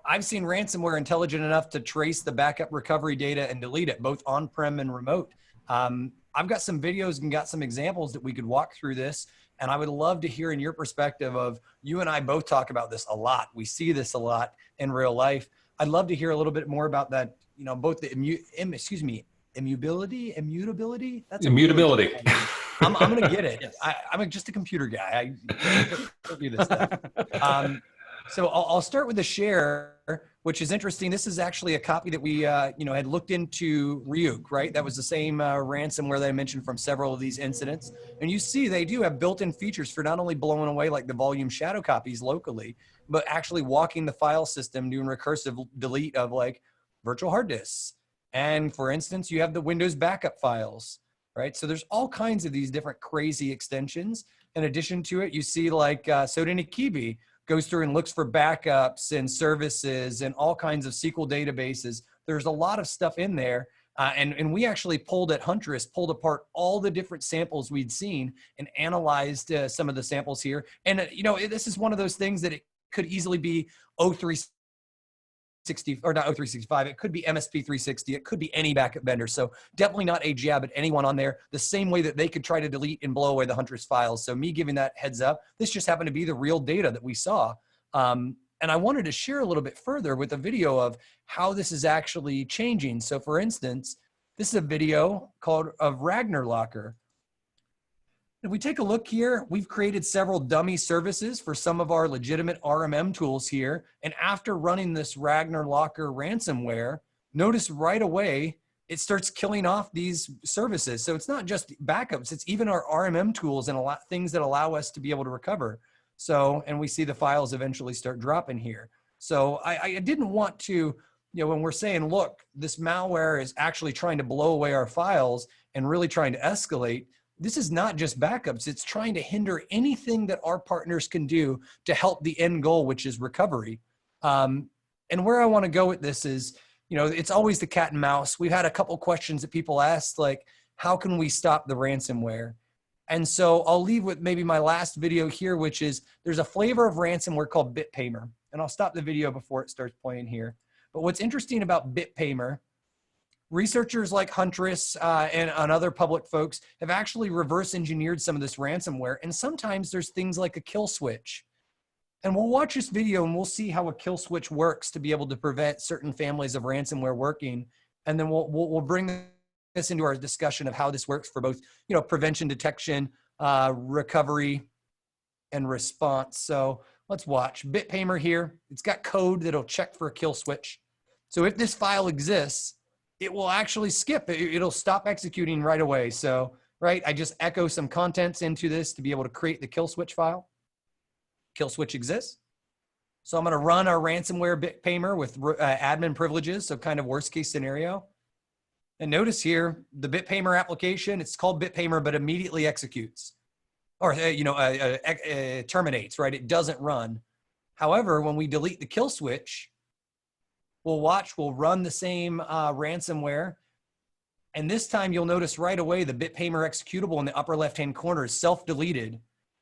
I've seen ransomware intelligent enough to trace the backup recovery data and delete it, both on-prem and remote. I've got some videos and got some examples that we could walk through this. And I would love to hear in your perspective of, you and I both talk about this a lot. We see this a lot in real life. I'd love to hear a little bit more about that, both the immutability. That's immutability. I'm going to get it. Yes. I'm just a computer guy. I don't do this stuff. So I'll start with the share, which is interesting. This is actually a copy that we, had looked into Ryuk, right? That was the same ransomware that I mentioned from several of these incidents. And you see they do have built-in features for not only blowing away like the volume shadow copies locally, but actually walking the file system, doing recursive delete of like virtual hard disks. And for instance, you have the Windows backup files, right? So there's all kinds of these different crazy extensions. In addition to it, you see like Sodinikibi goes through and looks for backups and services and all kinds of SQL databases. There's a lot of stuff in there. And we actually pulled apart all the different samples we'd seen and analyzed some of the samples here. And, this is one of those things that it could easily be O360, or not O365. It could be MSP 360. It could be any backup vendor. So definitely not a jab at anyone on there, the same way that they could try to delete and blow away the Huntress files. So me giving that heads up, this just happened to be the real data that we saw. And I wanted to share a little bit further with a video of how this is actually changing. So for instance, this is a video of Ragnar Locker. If we take a look here, we've created several dummy services for some of our legitimate RMM tools here. And after running this Ragnar Locker ransomware, notice right away, it starts killing off these services. So it's not just backups, it's even our RMM tools and a lot things that allow us to be able to recover. So, and we see the files eventually start dropping here. So I didn't want to, when we're saying, look, this malware is actually trying to blow away our files and really trying to escalate, this is not just backups. It's trying to hinder anything that our partners can do to help the end goal, which is recovery. And where I want to go with this is, it's always the cat and mouse. We've had a couple questions that people asked, like, how can we stop the ransomware? And so I'll leave with maybe my last video here, which is there's a flavor of ransomware called BitPaymer. And I'll stop the video before it starts playing here. But what's interesting about BitPaymer, researchers like Huntress and other public folks have actually reverse engineered some of this ransomware. And sometimes there's things like a kill switch. And we'll watch this video and we'll see how a kill switch works to be able to prevent certain families of ransomware working. And then we'll bring this into our discussion of how this works for both, prevention, detection, recovery, and response. So let's watch BitPaymer here. It's got code that'll check for a kill switch. So if this file exists, it will actually skip. It'll stop executing right away. So, right, I just echo some contents into this to be able to create the kill switch file. Kill switch exists. So I'm going to run our ransomware BitPaymer with admin privileges. So kind of worst case scenario. And notice here, the BitPaymer application, it's called BitPaymer, but immediately executes or, terminates, right? It doesn't run. However, when we delete the kill switch, we'll run the same ransomware. And this time you'll notice right away the BitPaymer executable in the upper left-hand corner is self-deleted.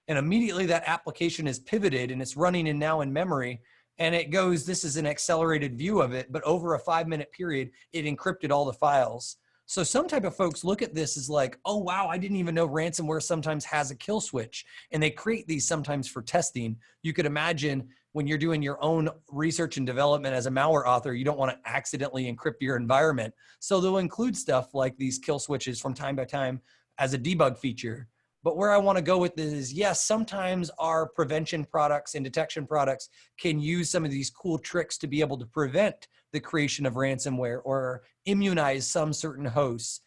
And immediately that application is pivoted and it's running now in memory. And it goes, this is an accelerated view of it, but over a 5-minute period, it encrypted all the files. So some type of folks look at this as like, oh, wow, I didn't even know ransomware sometimes has a kill switch. And they create these sometimes for testing. You could imagine when you're doing your own research and development as a malware author, you don't want to accidentally encrypt your environment. So they'll include stuff like these kill switches from time to time as a debug feature. But where I want to go with this is, yes, sometimes our prevention products and detection products can use some of these cool tricks to be able to prevent the creation of ransomware or immunize some certain hosts.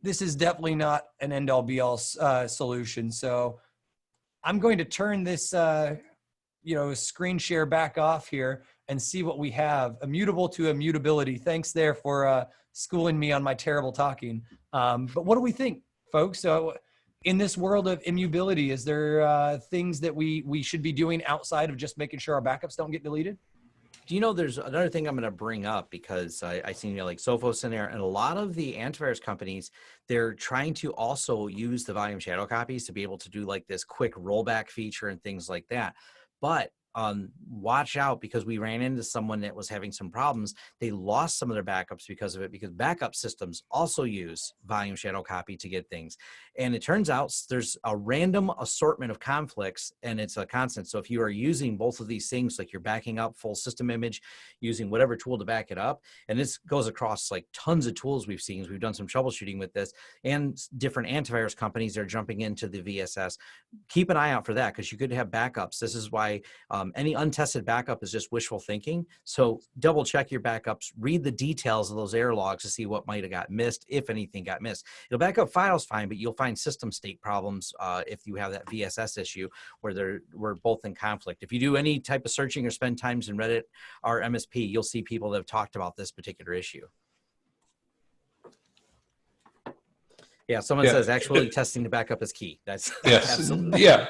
This is definitely not an end-all be-all solution. So I'm going to turn this screen share back off here and see what we have. Immutable to immutability. Thanks there for schooling me on my terrible talking. But what do we think, folks? So in this world of immutability, is there things that we should be doing outside of just making sure our backups don't get deleted? Do you know, there's another thing I'm going to bring up, because I seen, like Sophos in there, and a lot of the antivirus companies, they're trying to also use the volume shadow copies to be able to do like this quick rollback feature and things like that. But watch out, because we ran into someone that was having some problems. They lost some of their backups because of it, because backup systems also use volume shadow copy to get things. And it turns out there's a random assortment of conflicts, and it's a constant. So if you are using both of these things, like you're backing up full system image, using whatever tool to back it up, and this goes across like tons of tools we've seen, we've done some troubleshooting with this, and different antivirus companies are jumping into the VSS. Keep an eye out for that, because you could have backups. This is why any untested backup is just wishful thinking. So double check your backups, read the details of those error logs to see what might have got missed, if anything got missed. It'll back up files fine, but you'll find system state problems if you have that VSS issue where we're both in conflict. If you do any type of searching or spend times in Reddit or MSP, you'll see people that have talked about this particular issue. Yeah, someone says actually testing the backup is key. That's yes, absolutely. Yeah.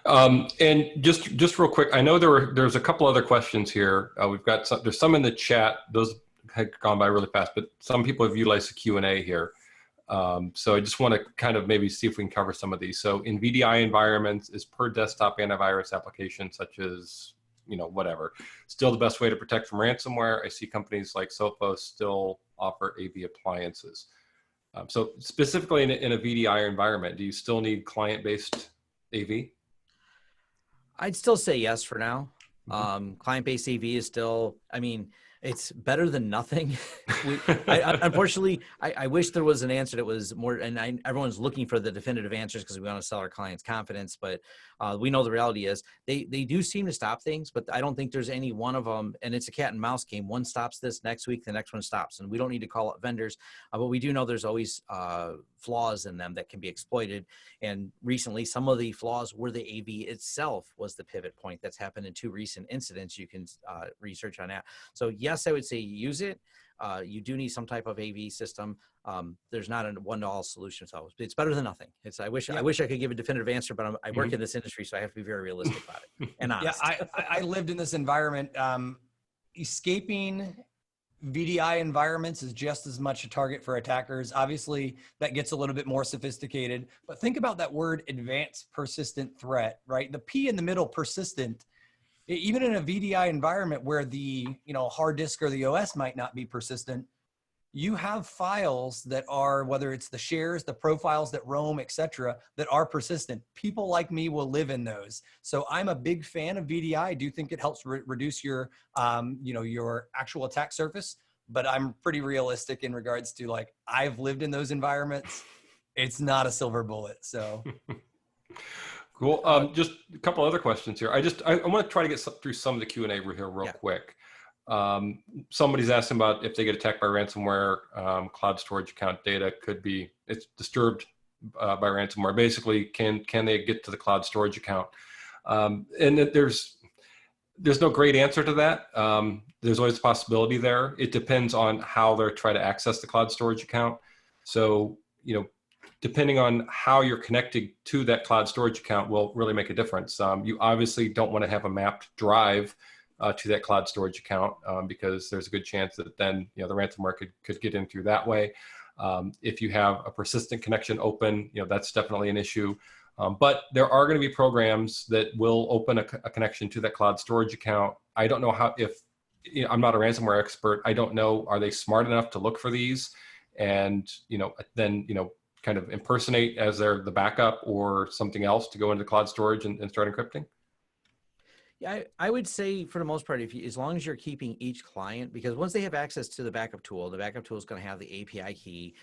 And just real quick, I know there's a couple other questions here. There's some in the chat. Those had gone by really fast, but some people have utilized the Q&A here. So I just want to kind of maybe see if we can cover some of these. So in VDI environments, is per desktop antivirus application such as, whatever, still the best way to protect from ransomware? I see companies like Sophos still offer AV appliances. So specifically in a VDI environment, do you still need client-based AV? I'd still say yes for now. Mm-hmm. Client-based AV is still, it's better than nothing. Unfortunately, I wish there was an answer that was more, and everyone's looking for the definitive answers because we want to sell our clients confidence, but we know the reality is they do seem to stop things, but I don't think there's any one of them, and it's a cat and mouse game. One stops this next week, the next one stops, and we don't need to call out vendors, but we do know there's always flaws in them that can be exploited. And recently, some of the flaws were the AV itself was the pivot point. That's happened in 2 recent incidents. You can research on that. So yes, I would say use it. You do need some type of AV system. There's not a one-to-all solution, so it's better than nothing. I wish I could give a definitive answer, but I work in this industry, so I have to be very realistic about it and honest. Yeah, I lived in this environment. Escaping VDI environments is just as much a target for attackers. Obviously, that gets a little bit more sophisticated, but think about that word, advanced persistent threat, right? The P in the middle, persistent. Even in a VDI environment where the hard disk or the OS might not be persistent, you have files that are, whether it's the shares, the profiles that roam, etc., that are persistent. People like me will live in those. So I'm a big fan of VDI. I do think it helps reduce your, your actual attack surface. But I'm pretty realistic in regards to, like, I've lived in those environments. It's not a silver bullet. So. Cool. Just a couple other questions here. I want to try to get through some of the Q&A here real quick. Somebody's asking about if they get attacked by ransomware, cloud storage account data it's disturbed by ransomware. Basically, can they get to the cloud storage account? And there's no great answer to that. There's always a possibility there. It depends on how they're trying to access the cloud storage account. So, depending on how you're connected to that cloud storage account will really make a difference. You obviously don't want to have a mapped drive to that cloud storage account because there's a good chance that then the ransomware could get in through that way. If you have a persistent connection open, that's definitely an issue. But there are going to be programs that will open a connection to that cloud storage account. I don't know I'm not a ransomware expert. I don't know, are they smart enough to look for these and then kind of impersonate as the backup or something else to go into cloud storage and start encrypting? Yeah, I would say for the most part, as long as you're keeping each client, because once they have access to the backup tool is going to have the API key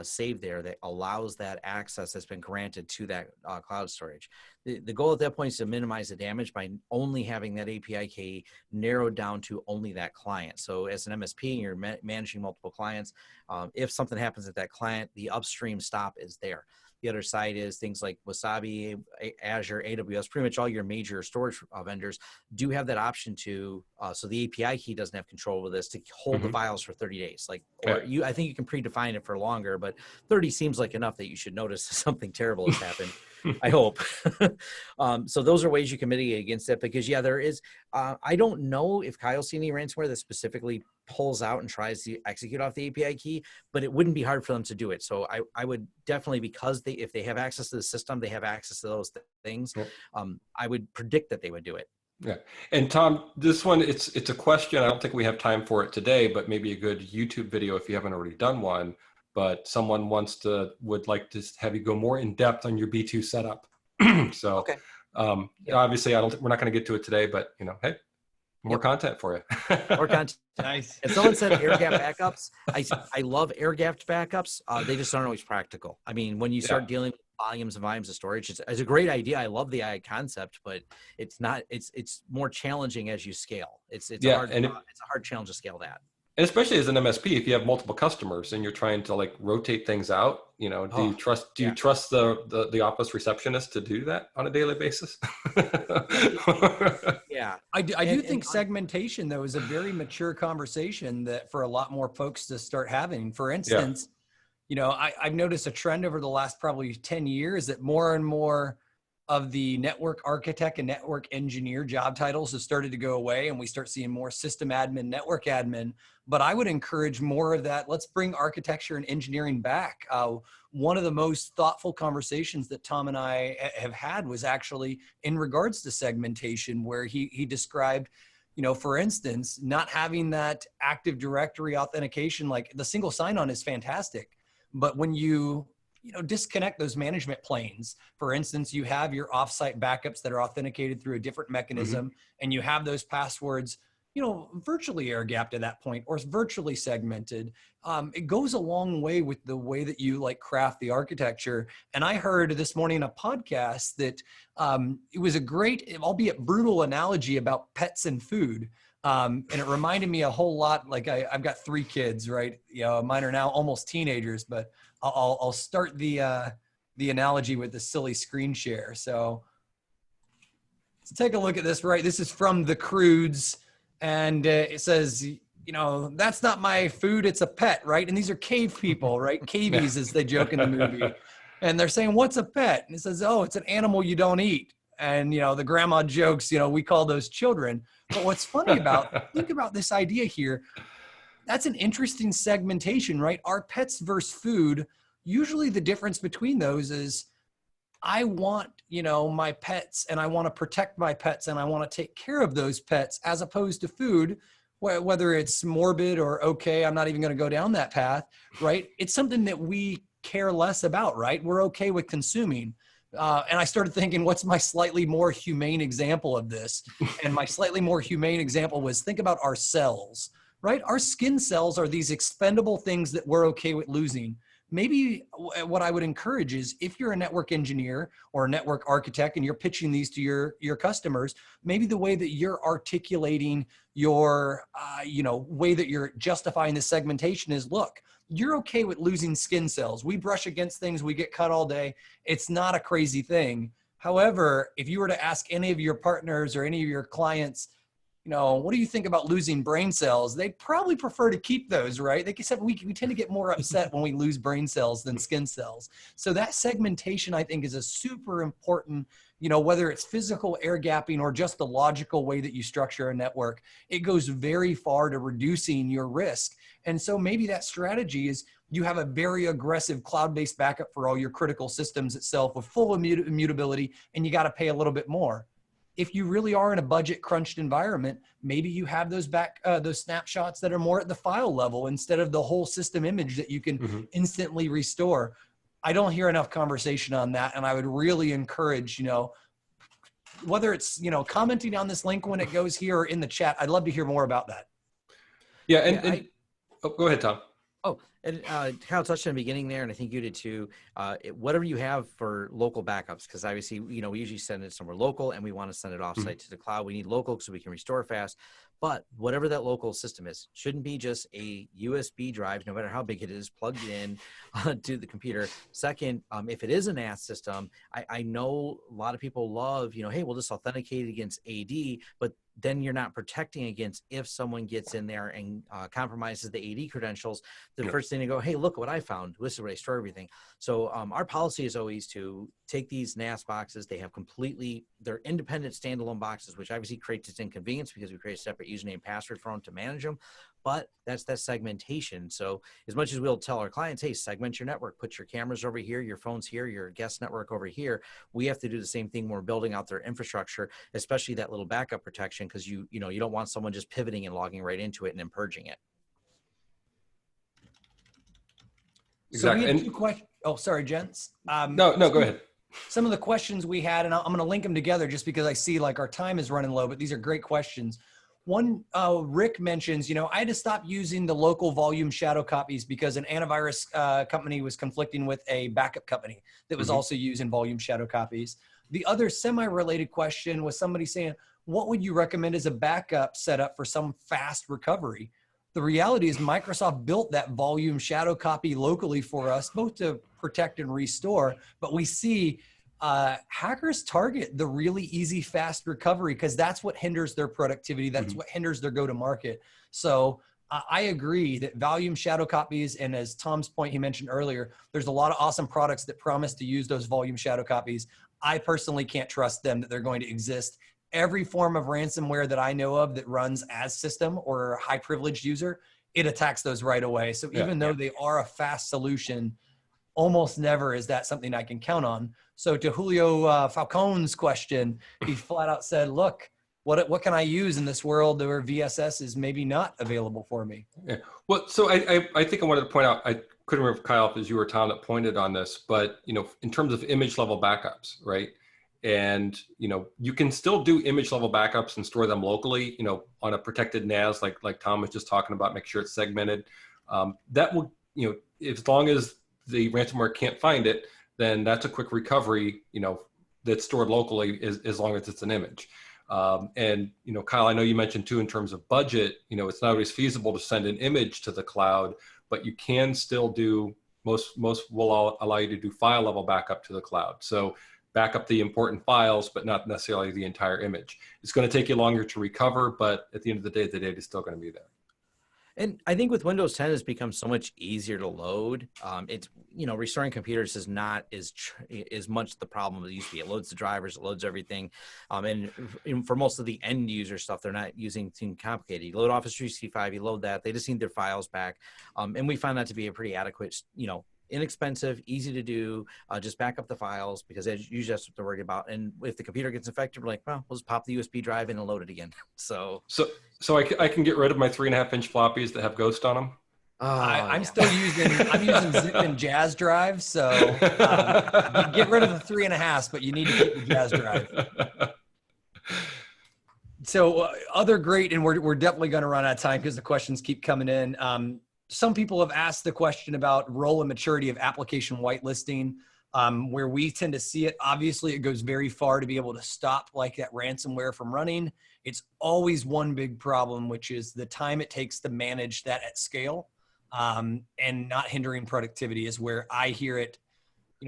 saved there that allows that access that's been granted to that cloud storage. The goal at that point is to minimize the damage by only having that API key narrowed down to only that client. So as an MSP, you're managing multiple clients. If something happens at that client, the upstream stop is there. The other side is things like Wasabi, Azure, AWS, pretty much all your major storage vendors do have that option to, so the API key doesn't have control over this, to hold the files for 30 days. Like, or I think you can predefine it for longer, but 30 seems like enough that you should notice something terrible has happened. I hope. So those are ways you can mitigate against it, because yeah, there is, I don't know if Kyle's seen any ransomware that specifically pulls out and tries to execute off the API key, but it wouldn't be hard for them to do it. So I would definitely, because if they have access to the system, they have access to those things. I would predict that they would do it. Yeah. And Tom, this one, it's a question. I don't think we have time for it today, but maybe a good YouTube video if you haven't already done one. But someone would like to have you go more in depth on your B2 setup. So okay. Obviously we're not going to get to it today, but hey, more content for you. More content. Nice. And someone said air gap backups. I love air gapped backups. They just aren't always practical. I mean, when you start dealing with volumes and volumes of storage, it's a great idea. I love the concept, but it's not. It's more challenging as you scale. It's a hard challenge to scale that. And especially as an MSP, if you have multiple customers and you're trying to like rotate things out, do you trust the office receptionist to do that on a daily basis? Yeah, I do think segmentation though is a very mature conversation that for a lot more folks to start having. For instance, I've noticed a trend over the last probably 10 years that more and more of the network architect and network engineer job titles have started to go away, and we start seeing more system admin, network admin. But I would encourage more of that. Let's bring architecture and engineering back. One of the most thoughtful conversations that Tom and I have had was actually in regards to segmentation, where he described, for instance, not having that Active Directory authentication. Like the single sign-on is fantastic, but when you disconnect those management planes. For instance, you have your offsite backups that are authenticated through a different mechanism, and you have those passwords, virtually air gapped at that point, or virtually segmented. It goes a long way with the way that you craft the architecture. And I heard this morning in a podcast that it was a great, albeit brutal analogy about pets and food. And it reminded me a whole lot, I've got 3 kids, right? Mine are now almost teenagers, but I'll start the analogy with the silly screen share. So let's take a look at this, right? This is from The Croods, and it says, that's not my food, it's a pet, right? And these are cave people, right? Cavies, as they joke in the movie. And they're saying, what's a pet? And it says, oh, it's an animal you don't eat. And, the grandma jokes, we call those children. But what's funny think about this idea here. That's an interesting segmentation, right? Our pets versus food. Usually the difference between those is I want, my pets, and I want to protect my pets, and I want to take care of those pets, as opposed to food, whether it's morbid or okay, I'm not even going to go down that path, right? It's something that we care less about, right? We're okay with consuming. And I started thinking, what's my slightly more humane example of this? And my slightly more humane example was, think about our cells, right? Our skin cells are these expendable things that we're okay with losing. Maybe what I would encourage is, if you're a network engineer or a network architect and you're pitching these to your customers, maybe the way that you're articulating your, way that you're justifying the segmentation is, look, you're okay with losing skin cells. We brush against things, we get cut all day. It's not a crazy thing. However, if you were to ask any of your partners or any of your clients, what do you think about losing brain cells? They'd probably prefer to keep those, right? They said we tend to get more upset when we lose brain cells than skin cells. So that segmentation, I think, is a super important, whether it's physical air gapping or just the logical way that you structure a network, it goes very far to reducing your risk. And so maybe that strategy is you have a very aggressive cloud-based backup for all your critical systems itself with full immutability, and you got to pay a little bit more. If you really are in a budget crunched environment, maybe you have those snapshots that are more at the file level instead of the whole system image that you can instantly restore. I don't hear enough conversation on that. And I would really encourage, whether it's, commenting on this link when it goes here or in the chat, I'd love to hear more about that. Yeah. And oh, go ahead, Tom. Oh, and Kyle touched on the beginning there, and I think you did too. Whatever you have for local backups, because obviously, we usually send it somewhere local, and we want to send it offsite to the cloud. We need local so we can restore fast. But whatever that local system is, shouldn't be just a USB drive, no matter how big it is, plugged in to the computer. Second, if it is a NAS system, I know a lot of people love, hey, we'll just authenticate against AD, but then you're not protecting against if someone gets in there and compromises the AD credentials. The first thing to go, hey, look what I found. This is where I store everything. So our policy is always to take these NAS boxes. They have they're independent standalone boxes, which obviously creates its inconvenience because we create a separate username and password for them to manage them. But that's that segmentation. So as much as we'll tell our clients, hey, segment your network, put your cameras over here, your phones here, your guest network over here, we have to do the same thing when we're building out their infrastructure, especially that little backup protection, because you don't want someone just pivoting and logging right into it and then purging it. Exactly. So we had 2 questions. Oh, sorry, gents. No, go ahead. Some of the questions we had, and I'm going to link them together just because I see like our time is running low, but these are great questions. One, Rick mentions, I had to stop using the local volume shadow copies because an antivirus company was conflicting with a backup company that was also using volume shadow copies. The other semi-related question was somebody saying, what would you recommend as a backup setup for some fast recovery? The reality is Microsoft built that volume shadow copy locally for us, both to protect and restore, but we see hackers target the really easy, fast recovery because that's what hinders their productivity. That's what hinders their go-to-market. So I agree that volume shadow copies, and as Tom's point he mentioned earlier, there's a lot of awesome products that promise to use those volume shadow copies. I personally can't trust them that they're going to exist. Every form of ransomware that I know of that runs as system or high privileged user, it attacks those right away. So even though they are a fast solution, almost never is that something I can count on. So to Julio Falcone's question, he flat out said, look, what can I use in this world where VSS is maybe not available for me? Yeah. Well, so I think I wanted to point out, I couldn't remember if Kyle, if it was you or Tom that pointed on this, but in terms of image level backups, right? And you can still do image level backups and store them locally, on a protected NAS, like Tom was just talking about. Make sure it's segmented. That will, as long as the ransomware can't find it, then that's a quick recovery, that's stored locally as long as it's an image. And Kyle, I know you mentioned too, in terms of budget, it's not always feasible to send an image to the cloud, but you can still do, most will allow you to do file level backup to the cloud. So back up the important files, but not necessarily the entire image. It's going to take you longer to recover, but at the end of the day, the data is still going to be there. And I think with Windows 10, it's become so much easier to load. It's, restoring computers is not as much the problem as it used to be. It loads the drivers, it loads everything. And for most of the end user stuff, they're not using anything complicated. You load Office 365, you load that, they just need their files back. And we find that to be a pretty adequate, inexpensive, easy to do, just back up the files, because usually that's what they're worried about. And if the computer gets infected, we're like, well, we'll just pop the USB drive in and load it again. So I can get rid of my 3.5-inch floppies that have Ghost on them. I'm using Zip and Jazz drives. So you get rid of the 3.5s, but you need to keep the Jazz drive. So other great, and we're definitely going to run out of time because the questions keep coming in. Some people have asked the question about role and maturity of application whitelisting, where we tend to see it. Obviously, it goes very far to be able to stop like that ransomware from running. It's always one big problem, which is the time it takes to manage that at scale, and not hindering productivity is where I hear it,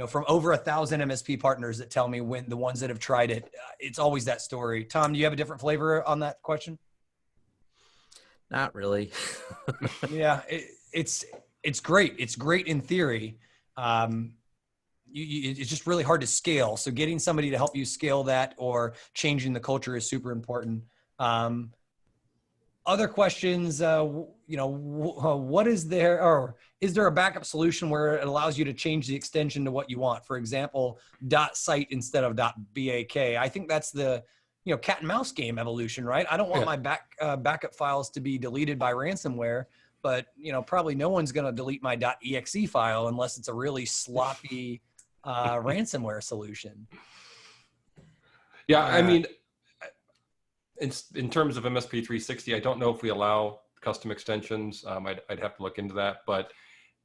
from over 1,000 MSP partners that tell me, when the ones that have tried it, it's always that story. Tom, do you have a different flavor on that question? Not really. Yeah, it's great. It's great in theory. It's just really hard to scale. So getting somebody to help you scale that or changing the culture is super important. Other questions, what is there, or is there a backup solution where it allows you to change the extension to what you want? For example, .site instead of .bak. I think that's the cat and mouse game evolution, right? I don't want my backup files to be deleted by ransomware, but probably no one's going to delete my .exe file unless it's a really sloppy ransomware solution. Yeah, I mean, in terms of MSP 360, I don't know if we allow custom extensions. I'd have to look into that, but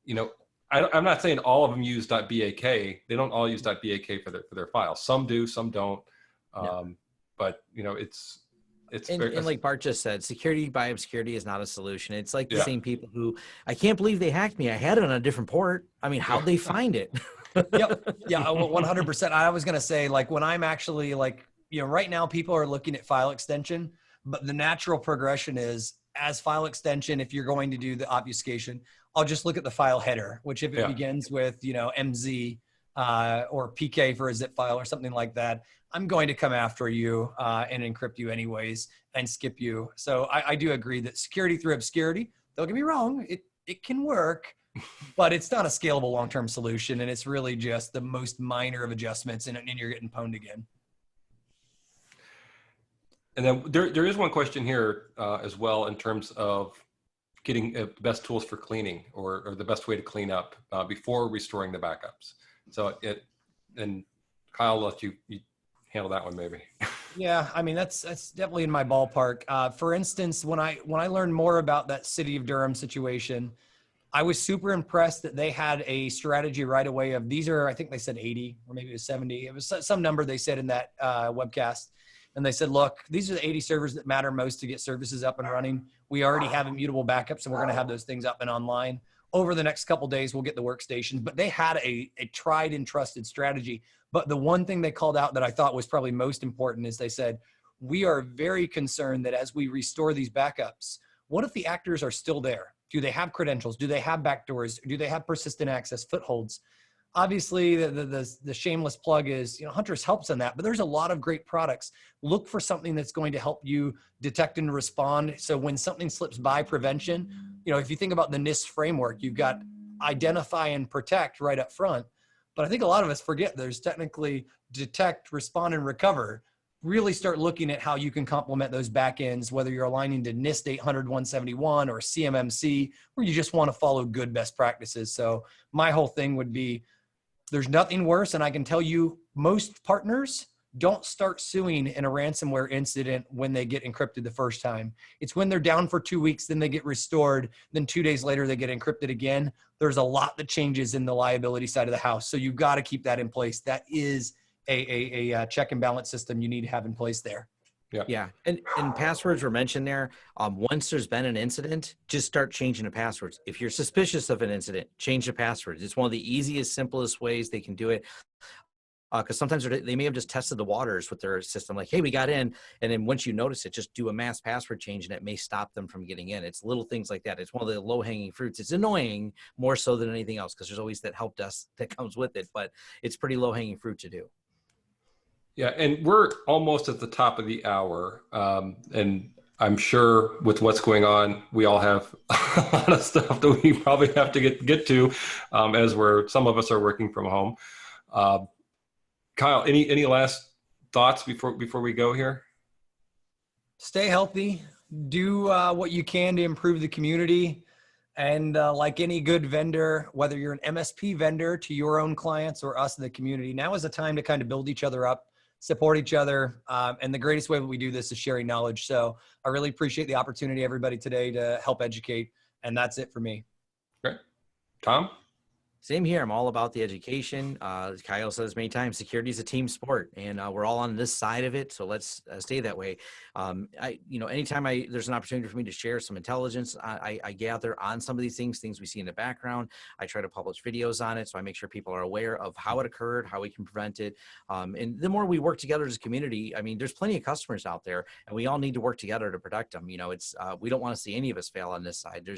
you know, I'm not saying all of them use .bak. They don't all use .bak for their files. Some do, some don't. But you know, it's and like Bart just said, security by obscurity is not a solution. It's like the Yeah. same people who, I can't believe they hacked me. I had it on a different port. I mean, how'd they find it? Yep. Yeah. 100%. I was going to say, like, when I'm actually like, you know, right now people are looking at file extension, but the natural progression is as file extension, if you're going to do the obfuscation, I'll just look at the file header, which if it begins with, you know, MZ or PK for a zip file or something like that, I'm going to come after you and encrypt you anyways and skip you. So I do agree that security through obscurity, don't get me wrong, it can work, but it's not a scalable long-term solution. And it's really just the most minor of adjustments and you're getting pwned again. And then there is one question here as well in terms of getting best tools for cleaning or the best way to clean up before restoring the backups. So and Kyle, I'll let you handle that one maybe. Yeah, I mean, that's definitely in my ballpark. For instance, when I learned more about that City of Durham situation, I was super impressed that they had a strategy right away of these are, I think they said 80 or maybe it was 70. It was some number they said in that webcast. And they said, look, these are the 80 servers that matter most to get services up and running. We already have immutable backups and we're going to have those things up and online. Over the next couple of days, we'll get the workstations, but they had a tried and trusted strategy. But the one thing they called out that I thought was probably most important is they said, we are very concerned that as we restore these backups, what if the actors are still there? Do they have credentials? Do they have backdoors? Do they have persistent access footholds? Obviously, the shameless plug is, you know, Huntress helps on that, but there's a lot of great products. Look for something that's going to help you detect and respond. So when something slips by, prevention, you know, if you think about the NIST framework, you've got identify and protect right up front. But I think a lot of us forget there's technically detect, respond, and recover. Really start looking at how you can complement those backends, whether you're aligning to NIST 800-171 or CMMC, or you just want to follow good best practices. So my whole thing would be, there's nothing worse, and I can tell you most partners don't start suing in a ransomware incident when they get encrypted the first time. It's when they're down for 2 weeks, then they get restored, then 2 days later they get encrypted again. There's a lot that changes in the liability side of the house, so you've got to keep that in place. That is a check and balance system you need to have in place there. Yeah. And passwords were mentioned there. Once there's been an incident, just start changing the passwords. If you're suspicious of an incident, change the passwords. It's one of the easiest, simplest ways they can do it. Because sometimes they may have just tested the waters with their system, like, hey, we got in. And then once you notice it, just do a mass password change and it may stop them from getting in. It's little things like that. It's one of the low hanging fruits. It's annoying more so than anything else because there's always that help desk that comes with it, but it's pretty low hanging fruit to do. Yeah, and we're almost at the top of the hour, and I'm sure with what's going on, we all have a lot of stuff that we probably have to get to, as some of us are working from home. Kyle, any last thoughts before we go here? Stay healthy. Do what you can to improve the community. And like any good vendor, whether you're an MSP vendor to your own clients or us in the community, now is the time to kind of build each other up, support each other. And the greatest way that we do this is sharing knowledge. So I really appreciate the opportunity, everybody, today to help educate. And that's it for me. Great. Tom? Same here. I'm all about the education. As Kyle says many times, security is a team sport, and we're all on this side of it. So let's stay that way. Anytime there's an opportunity for me to share some intelligence, I gather on some of these things we see in the background. I try to publish videos on it, so I make sure people are aware of how it occurred, how we can prevent it. And the more we work together as a community, I mean, there's plenty of customers out there, and we all need to work together to protect them. You know, we don't want to see any of us fail on this side.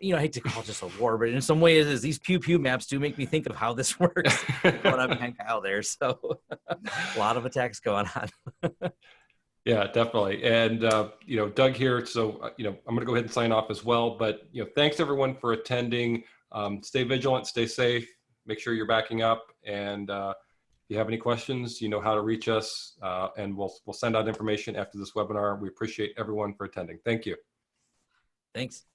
I hate to call it just a war, but in some ways, these pew maps do make me think of how this works when I'm behind Kyle there. So a lot of attacks going on. Yeah, definitely. And, Doug here. So, I'm going to go ahead and sign off as well. But, thanks everyone for attending. Stay vigilant, stay safe, make sure you're backing up. And if you have any questions, you know how to reach us. And we'll send out information after this webinar. We appreciate everyone for attending. Thank you. Thanks.